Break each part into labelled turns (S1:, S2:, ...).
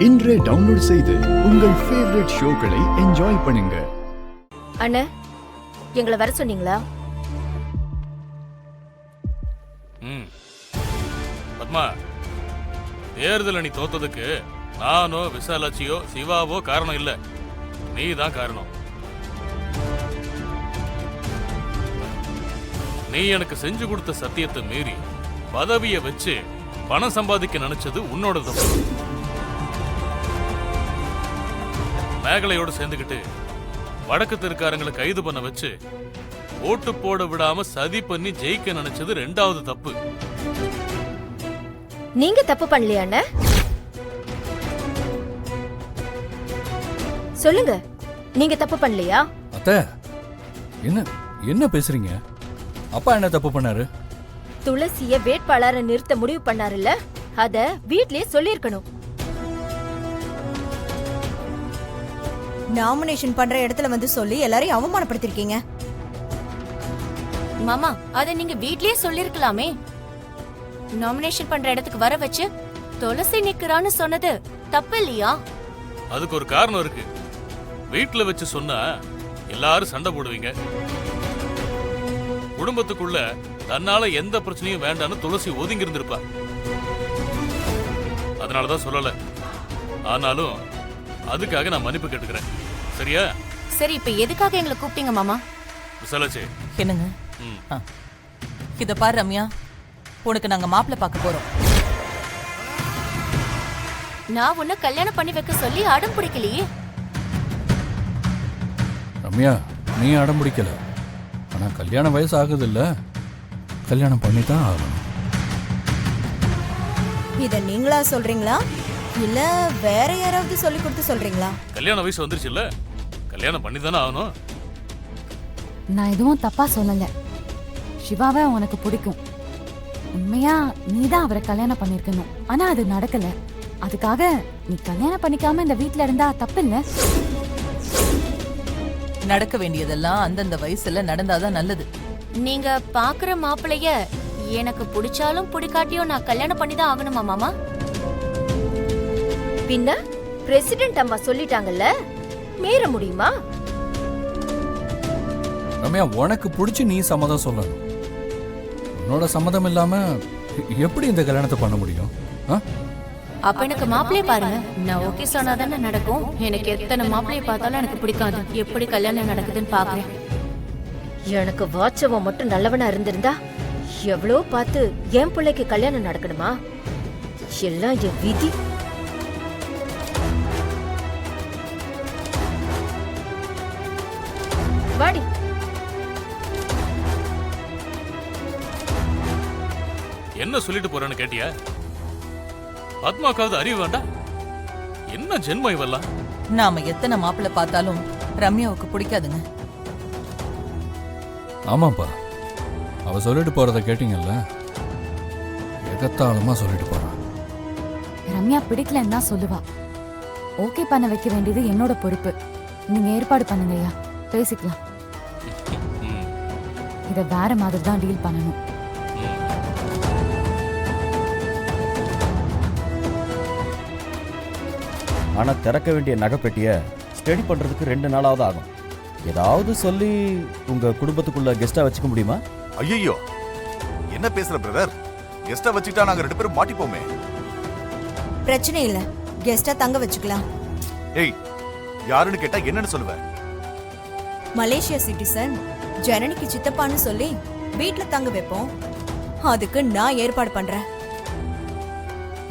S1: இன்றே டவுன்லோட் செய்து உங்கள் ஃபேவரட் ஷோக்களை என்ஜாய் பண்ணுங்க.
S2: அண்ணா, எங்களை வர சொன்னீங்களா?
S3: பத்மா, தேர்தல் நீ தோத்ததுக்கு நானோ விசாலாட்சியோ சிவாவோ காரணம் இல்ல, நீ தான் காரணம். நீ எனக்கு செஞ்சு கொடுத்த சத்தியத்தை மீறி பதவியை வச்சு பணம் சம்பாதிக்க நினைச்சது உன்னோட தப்பு. மேகலையோடு சேர்ந்துக்கிட்டு வடக்கு தெற்காரங்களை கைது பண்ண வச்சு ஓட்டு போட விடாம சதி பண்ணி ஜெயிக்க நினைச்சது ரெண்டாவது தப்பு.
S2: நீங்க தப்பு பண்ணலையா அண்ணா? சொல்லுங்க, நீங்க தப்பு பண்ணலையா?
S4: அத்தை, என்ன என்ன பேசுறீங்க? அப்பா என்ன தப்பு பண்ணாரு?
S2: துளசிய வேட்பாளரை நிறுத்த முடிவு பண்ணாருல்ல, அத வீட்லயே சொல்லிருக்கணும்.
S5: நாமினேஷன் பண்ற இடத்துல வந்து சொல்லி எல்லாரையும் அவமானப்படுத்திருக்கீங்க.
S6: மாமா, அத நீங்க வீட்லயே சொல்லிருக்கலாமே. நாமினேஷன் பண்ற இடத்துக்கு வர வச்சு துளசி நிக்கிறான்னு சொன்னது தப்பு இல்லையா?
S3: அதுக்கு ஒரு காரணம் இருக்கு. வீட்டுல வச்சு சொன்னா எல்லாரும் சண்டை போடுவீங்க. குடும்பத்துக்குள்ள தன்னால எந்த பிரச்சனையும் வேண்டான்னு துளசி ஒதுங்கி இருந்திருப்பா. அதனாலதான் சொல்லல. ஆனாலும் அதுக்காக நான் மன்னிப்பு கேட்டுக்கிறேன். சரியா?
S6: சரி, இப்ப எதுக்காக எங்களை கூப்பிட்டீங்க மாமா?
S3: விசாலாச்சி,
S7: என்னங்க? இத பாரு ரம்யா, உனக்கு நாங்க மாப்பிள்ளை பார்க்க போறோம்.
S6: நான் உன்னை கல்யாணம் பண்ணி வைக்க சொல்லி அடம் பிடிக்கலையே.
S4: ரம்யா, நீ அடம் பிடிக்கல. ஆனா கல்யாண வயசு ஆகுது இல்ல, கல்யாணம் பண்ணிதான் ஆகணும்.
S5: இத நீங்களா சொல்றீங்களா இல்ல வேற யாராவது சொல்லி கொடுத்து சொல்றீங்களா?
S3: கல்யாண வயசு வந்துருச்சு இல்ல, கல்யாணம் பண்ணி தானே ஆகணும்.
S8: நான் எதுவும் தப்பா சொல்லல. சிவாவை உனக்கு பிடிக்கும். உண்மையா நீதான் அவரை கல்யாணம் பண்ணிருக்கணும். ஆனா அது நடக்கல. அதுக்காக நீ கல்யாணம் பண்ணிக்காம இந்த வீட்ல இருந்தா தப்பு இல்ல.
S7: நடக்க வேண்டியதெல்லாம் அந்தந்த வயசுல நடந்தாதான் நல்லது.
S6: நீங்க பாக்குற மாப்பிளைய எனக்கு பிடிச்சாலும் பிடிக்காட்டியும் நான் கல்யாணம் பண்ணிதான் ஆகணுமா மாமா?
S2: பின்ன பிரசிடென்ட் அம்மா சொல்லிட்டாங்கல்ல, மீற முடியுமா?
S4: ரம்யா, உனக்கு பிடிச்சி நீ சம்மதம் சொல்லணும். உன்னோட சம்மதம் இல்லாம எப்படி இந்த கல்யாணத்தை பண்ண முடியும்?
S6: அப்ப எனக்கு மாப்பிளைய பாருங்க. நான் ஓகே சொன்னாதானே நடக்கும். எனக்கு எத்தனை மாப்பிளைய பார்த்தாலும் எனக்கு பிடிக்காது. எப்படி கல்யாணம் நடக்குதுன்னு பாக்குறேன்.
S2: எனக்கு வாட்சவ மட்டும் நல்லவனா இருந்திருந்தா எவ்வளோ பார்த்து என் பிள்ளைக்கு கல்யாணம் நடக்கணுமா? எல்லாம் என் விதி. வாடி.
S3: என்ன சொல்லிட்டு போறேன்னு கேட்டியா? பத்மாக்காவது அறிவு வேண்டாம்? என்ன ஜென்மம் இவெல்லாம்?
S7: நாம எத்தனை மாப்பிள்ளை பார்த்தாலும் ரம்யாவுக்கு பிடிக்காதுங்க.
S4: ஆமாப்பா, அவ சொல்லிட்டு போறத கேட்டீங்கல்ல, எகத்தாளமா சொல்லிட்டு போறான்.
S8: ரம்யா பிடிக்கலன்னு தான் சொல்லுவா. ஓகே பண்ண வைக்க வேண்டியது என்னோட பொறுப்பு. நீங்க ஏற்பாடு பண்ணுங்க ஐயா, பேசிக்கலாம். இத வேற மாதிரி தான் டீல் பண்ணணும்.
S9: ஆனா திறக்க வேண்டிய நகைப்பெட்டிய ஸ்டடி பண்றதுக்கு 2 நாளாவது ஆகும். ஏதாவது சொல்லி உங்க குடும்பத்துக்குள்ள கெஸ்டா வச்சுக்க முடியுமா?
S10: ஐயோ, என்ன பேசுற பிரதர்? கெஸ்டா வச்சுக்கிட்டா நாங்க 2 பேரும் மாட்டிப்போமே.
S5: பிரச்சனை இல்ல, கெஸ்டா தங்க வச்சுக்கலாம்.
S10: ஏய், யாருன்னு கேட்டா என்னன்னு சொல்லுவ?
S5: மலேசியா சிட்டிசன் ஜனனிக்கு சித்தப்பான்னு சொல்லி வீட்ல தங்க வைப்போம். அதுக்கு நான் ஏற்பாடு பண்றேன்.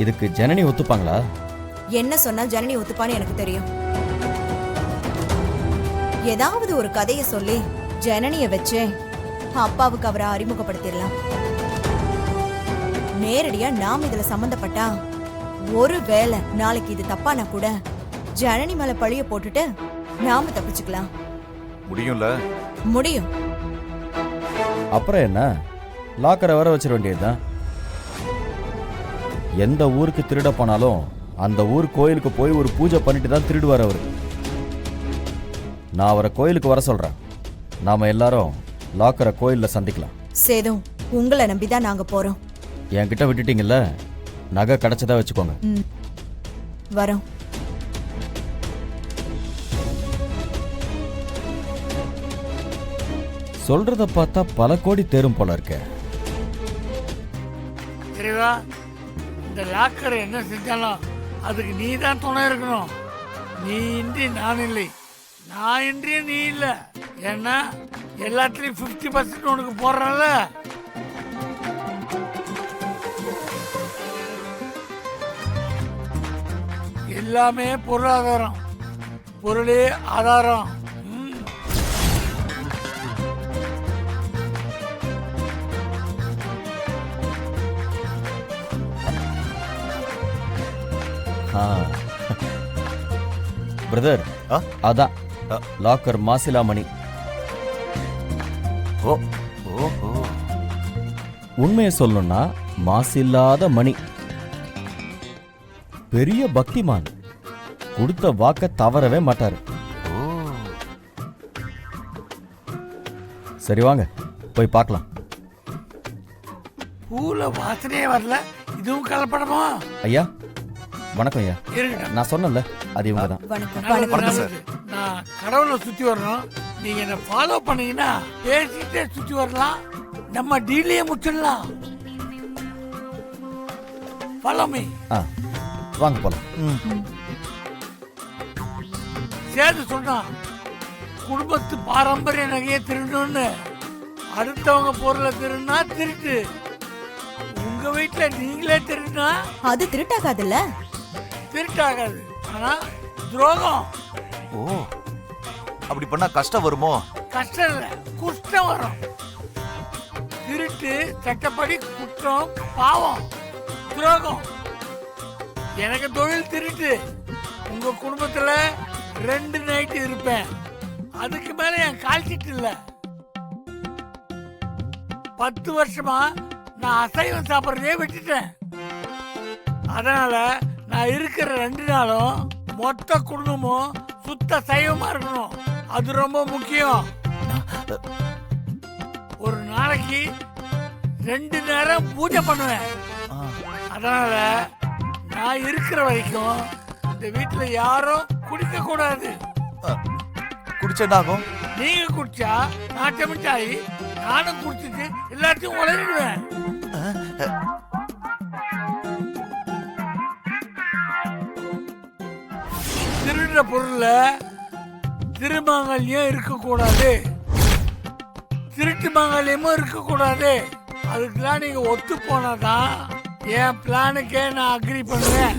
S9: இதுக்கு ஜனனி ஒத்துப்பாங்களா?
S5: என்ன சொன்னா ஜனனி ஒத்துப்பான்னு எனக்கு தெரியும். ஏதாவது ஒரு கதையை சொல்லி ஜனனிய வச்சு அப்பாவுக்கு அவரை அறிமுகப்படுத்திடலாம். நேரடியா நாம் இதுல சம்பந்தப்பட்டா ஒருவேளை நாளைக்கு இது தப்பானா கூட ஜனனி மேல பழிய போட்டுட்டு நாம தப்பிச்சுக்கலாம்.
S10: முடியும்ல?
S5: முடியும்.
S9: அப்புறம் என்ன, லாக்கரை வர வச்சிட வேண்டியதுதான். எந்த ஊருக்கு திருட போனாலும் அந்த ஊர் கோயிலுக்கு போய் ஒரு பூஜை பண்ணிட்டு தான் திருடுவார் அவரு. நான் அவரை கோயிலுக்கு வர சொல்றேன். நாம எல்லாரும் லாக்கரை கோயில்ல சந்திக்கலாம்.
S5: சேது, உங்களை நம்பிதான் நாங்க போறோம்.
S9: என்கிட்ட விட்டுட்டீங்கல்ல, நகை கிடைச்சதா வச்சுக்கோங்க.
S5: வரோம்.
S9: சொல்றத பார்த்தா பல கோடி தேரும் போல இருக்க.
S11: இறைவா, இந்த லாக்கரை என்ன செஞ்சாலும் அதுக்கு நீ தான் துணை இருக்கணும். நீ இன்றி நான் இல்லை, நான் இன்றியும் நீ இல்லை. ஏன்னா எல்லாத்துலயும் 50% உனக்கு போடுறல. எல்லாமே பொருளாதாரம், பொருளே ஆதாரம்.
S9: பிரதர், அதான் லாக்கர் மாசிலா மணி.
S10: ஓ ஓ
S9: உண்மையை சொல்லணும்னா மாசில்லாத மணி. பெரிய பக்திமான், கொடுத்த வாக்க தவறவே மாட்டாரு. சரி வாங்க போய் பார்க்கலாம்.
S11: பூல வாசனையே வரல, இதுவும் கலப்படமா?
S9: ஐயா வணக்கம் ஐயா.
S11: இருக்கட்டும்.
S9: நான் சொன்னேன்ல அது இவங்க தான்.
S5: வணக்கம்
S11: நல்லது,
S10: வணக்கம்
S11: நல்லது. நான் கடவுளை சுத்தி வரணும். நீங்க என்ன ஃபாலோ பண்ணீங்கன்னா பேசிட்டே சுத்தி வரலாம். நம்ம டீலையே முடிச்சிடலாம். Follow me.
S9: வாங்க போலாம்.
S11: சேர்த்து சொன்னான், குடும்பத்து பாரம்பரிய நகையை திருடணும்னு. அடுத்தவங்க பொருளை திருடுனா திருட்டு, உங்க வீட்டுல நீங்களே திருடுனா
S5: அது திருட்டாகாதுல்ல.
S11: திருட்டாகாது, ஆனா துரோகம்.
S10: ஓ, அப்படி பண்ணா கஷ்டம் வருமோ?
S11: கஷ்டம் இல்ல, குஷ்டம் வரும். திருட்டு சட்டப்படி குற்றம், பாவம், துரோகம். எனக்கு தொழில் திருட்டு. உங்க குடும்பத்துல 2 நைட்டு இருப்பேன், அதுக்கு மேல என் கால் சீட்டு இல்ல. 10 வருஷமா நான் அசைவம் சாப்பிட்றதே விட்டுட்டேன். அதனால நான் இருக்கிற 2 நாளும் மொத்த குடும்பமும் சுத்த சைவமா இருக்கணும். அது ரொம்ப முக்கியம். ஒரு நாளைக்கு 2 நேரம் பூஜை பண்ணுவேன். அதனால நான் இருக்கிற வரைக்கும் இந்த வீட்டுல யாரும் குடிக்க கூடாது.
S10: குடிச்சா என்ன ஆகும்?
S11: நீங்க குடிச்சா நான் டெமிட்டாயி நானும் குடிச்சிட்டு எல்லாத்தையும் உளறிடுவேன். திருடுற பொருள்ல திருமாங்கல்யம் இருக்கக்கூடாது, திருட்டு மாங்கல்யமும் இருக்கக்கூடாது. அதுக்கெல்லாம் நீங்க ஒத்து போனாதான் என் பிளானுக்கே நான் அக்ரி பண்ணுவேன்.